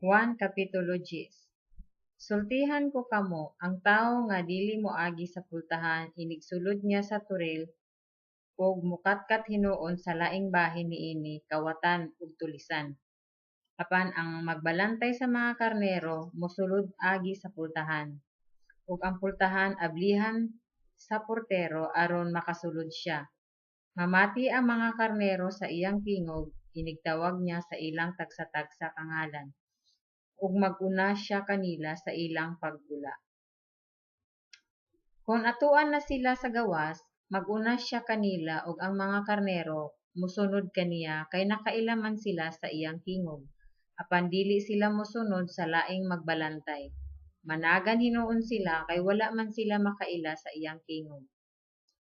Juan Kapitulo 10. Sultihan ko kamo, ang tao nga dili mo agi sa pultahan, inigsulod niya sa turil, ug mukatkat hinuon sa laing bahin niini, kawatan ug tulisan. Apan ang magbalantay sa mga karnero, mosulod agi sa pultahan. Ug ang pultahan ablihan sa portero aron makasulod siya. Mamati ang mga karnero sa iyang tingog, inigtawag niya sa ilang tagsa-tagsa kangalan, ug mag-una siya kanila sa ilang pagbula. Kung atuan na sila sa gawas, mag-una siya kanila ug ang mga karnero musunod kaniya kay nakailaman sila sa iyang tingog. Apan dili sila musunod sa laing magbalantay. Managan hinuon sila kay wala man sila makaila sa iyang tingog.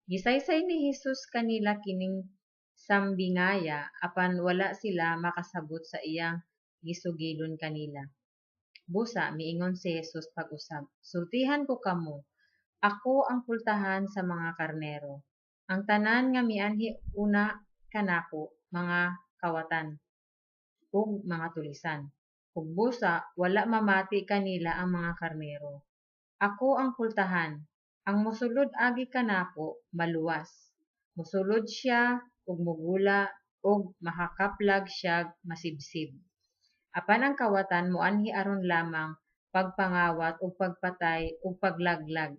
Gisaysay ni Jesus kanila kining sambingaya apan wala sila makasabot sa iyang gisugilon kanila. Busa miingon si Jesus pag-usab, sultihan ko kamo, ako ang pultahan sa mga karnero. Ang tanan nga mianhi una kanako, mga kawatan ug mga tulisan. Ug busa wala mamati kanila ang mga karnero. Ako ang pultahan. Ang mosulod agi kanako maluwas. Mosulod siya ug mogula ug makakaplag siya masibsib. Apan ang kawatan moanhi aron lamang pagpangawat ug pagpatay ug paglaglag.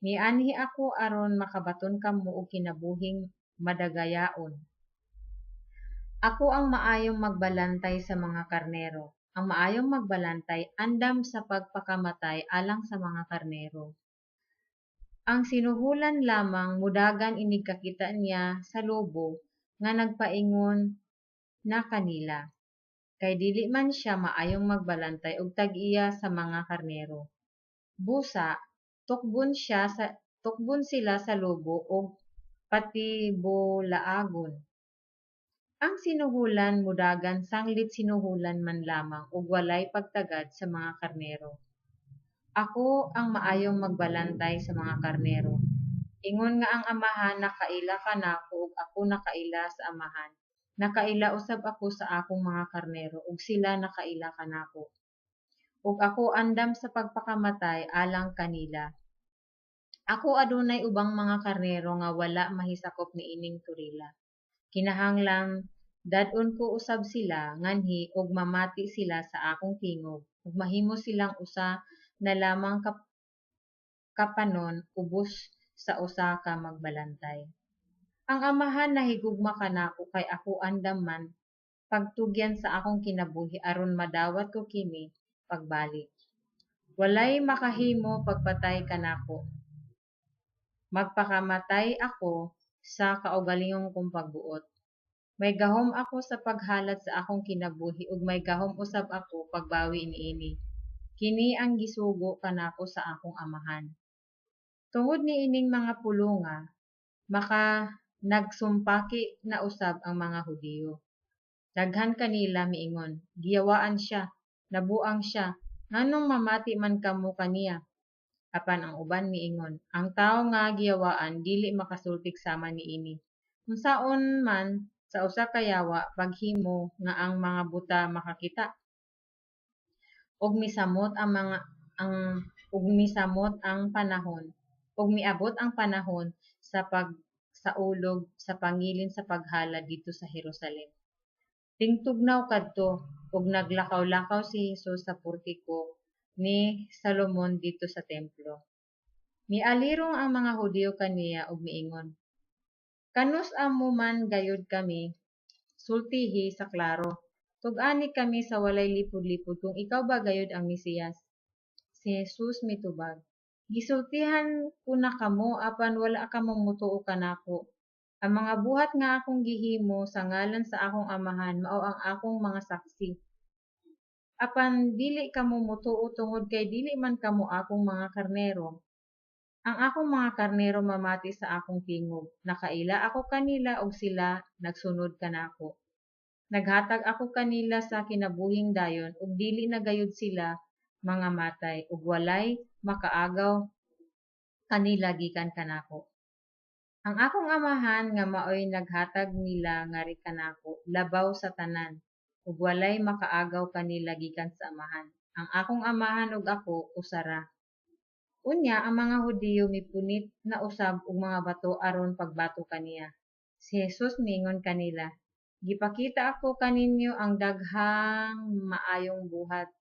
Mianhi ako aron makabaton kamo og kinabuhing madagayaon. Ako ang maayong magbalantay sa mga karnero. Ang maayong magbalantay andam sa pagpakamatay alang sa mga karnero. Ang sinuhulan lamang mudagan inig kakita niya sa lobo nga nagpaingon na kanila. Kay dili man siya maayong magbalantay og tag-iya sa mga karnero. Busa, tukbon sila sa lobo og patibulaagon. Ang sinuhulan mudagan sanglit sinuhulan man lamang ug walay pagtagad sa mga karnero. Ako ang maayong magbalantay sa mga karnero. Ingon nga ang amahan nakaila kanako ug ako nakaila sa amahan. Nakaila usab ako sa akong mga karnero ug sila nakaila kanako. Ug ako andam sa pagpakamatay alang kanila. Ako adunay ubang mga karnero nga wala mahisakop niining turila. Kinahanglang dadon ko usab sila nganhi ug mamati sila sa akong tingog ug mahimo silang usa na lamang kapanon ubos sa usa ka magbalantay. Ang amahan nahigugma kanako kay ako andam man pagtugyan sa akong kinabuhi aron madawat ko kini pagbalik. Walay makahimo pagpatay kanako. Magpakamatay ako sa kaugalingong kong pagbuot. May gahom ako sa paghalad sa akong kinabuhi ug may gahom usab ako pagbawi niini. Kini ang gisugo kanako sa akong amahan. Tungod niining mga pulonga, maka nagsumpaki na usab ang mga Hudiyo. Daghan kanila miingon, giyawaan siya, nabuang siya, nganong mamati man kamo kaniya. Apan ang uban miingon, ang tawo nga giyawaan dili makasultik sama niini. Unsaon man sa usa ka yawa paghimo nga ang mga buta makakita. Ug misamot ang panahon. Ug miabot ang panahon sa pagsaulog sa pangilin sa paghalad dito sa Jerusalem. Tingtugnaw kadto ug naglakaw-lakaw si Jesus sa portiko ni Salomon dito sa templo. Mialirong ang mga Hudiyo kaniya ug miingon, kanus amo man gayud kami sultihi sa klaro. Tug-ani kami sa walay lipod-lipod kung ikaw ba gayud ang Mesiyas. Si Jesus mitubag, gisultihan ko na kamo apan wala kamo mutuo kanako. Ang mga buhat nga akong gihimo sa ngalan sa akong amahan mao ang akong mga saksi. Apan dili kamo mutuo tungod kay dili man kamo akong mga karnero. Ang akong mga karnero mamati sa akong tingog. Nakaila ako kanila ug sila nagsunod kanako. Naghatag ako kanila sa kinabuhing dayon ug dili na gayud sila mga matay ug walay makaagaw kanila gikan kanako. Ang akong amahan nga maoy naghatag nila ngari kanako labaw sa tanan ug walay makaagaw kanila gikan sa amahan. Ang akong amahan ug ako usara. Unya ang mga Hudiyo mipunit na usab og mga bato aron pagbato kaniya. Si Jesus miingon kanila, "Gipakita ako kaninyo ang daghang maayong buhat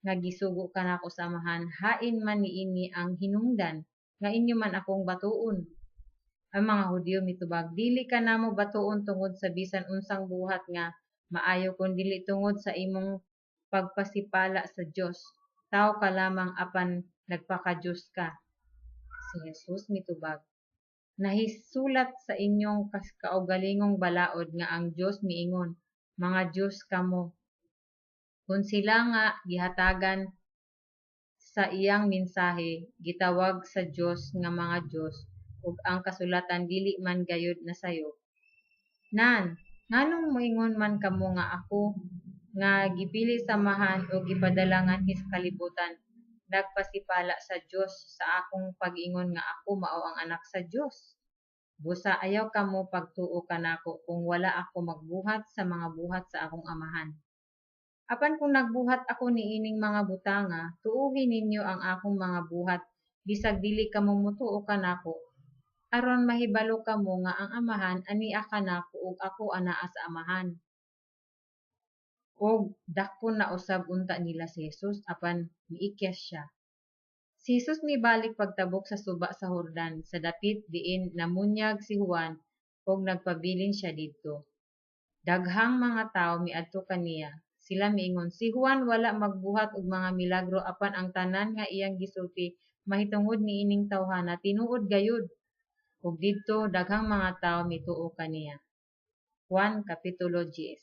nga gisugo kanako sa amahan, hain man niini ang hinungdan nga inyo man akong batuon." Ang mga Hudiyo mitubag, "Dili ka namo batuon tungod sa bisan unsang buhat nga maayo kun dili tungod sa imong pagpasipala sa Dios. Tao ka lamang apan nagpaka-Dios ka." Si Jesus mitubag, "Nahisulat sa inyong kaugalingong balaod nga ang Dios miingon, mga Dios kamo. Kung sila nga gihatagan sa iyang mensahe, gitawag sa Dios nga mga Dios, ug ang kasulatan dili man gayud nasayo. Nan, nganong moingon man kamo nga ako nga gipili sa amahan o gipadala nganhi sa kalibutan, nagpasipala sa Dios sa akong pag-ingon nga ako mao ang anak sa Dios? Busa ayaw kamo pagtuo kanako kung wala ako magbuhat sa mga buhat sa akong amahan. Apan kung nagbuhat ako niining mga butanga, tuuhin ninyo ang akong mga buhat, bisag dili kamo motuo kanako, aron mahibalo kamo nga ang amahan ania kanako ug ako anaa sa amahan." Og dakpon na usab unta nila si Jesus apan miikyas siya. Si Jesus mibalik pagtabok sa suba sa Jordan sa dapit diin namunyag si Juan ug nagpabilin siya didto. Daghang mga tawo miadto kaniya. Sila miingon, "Si Juan wala magbuhat og mga milagro apan ang tanan nga iyang gisulti mahitungod niining tawhana tinuod gayud." Ug didto daghang mga tawo mituo kaniya. Juan Kapitulo 10.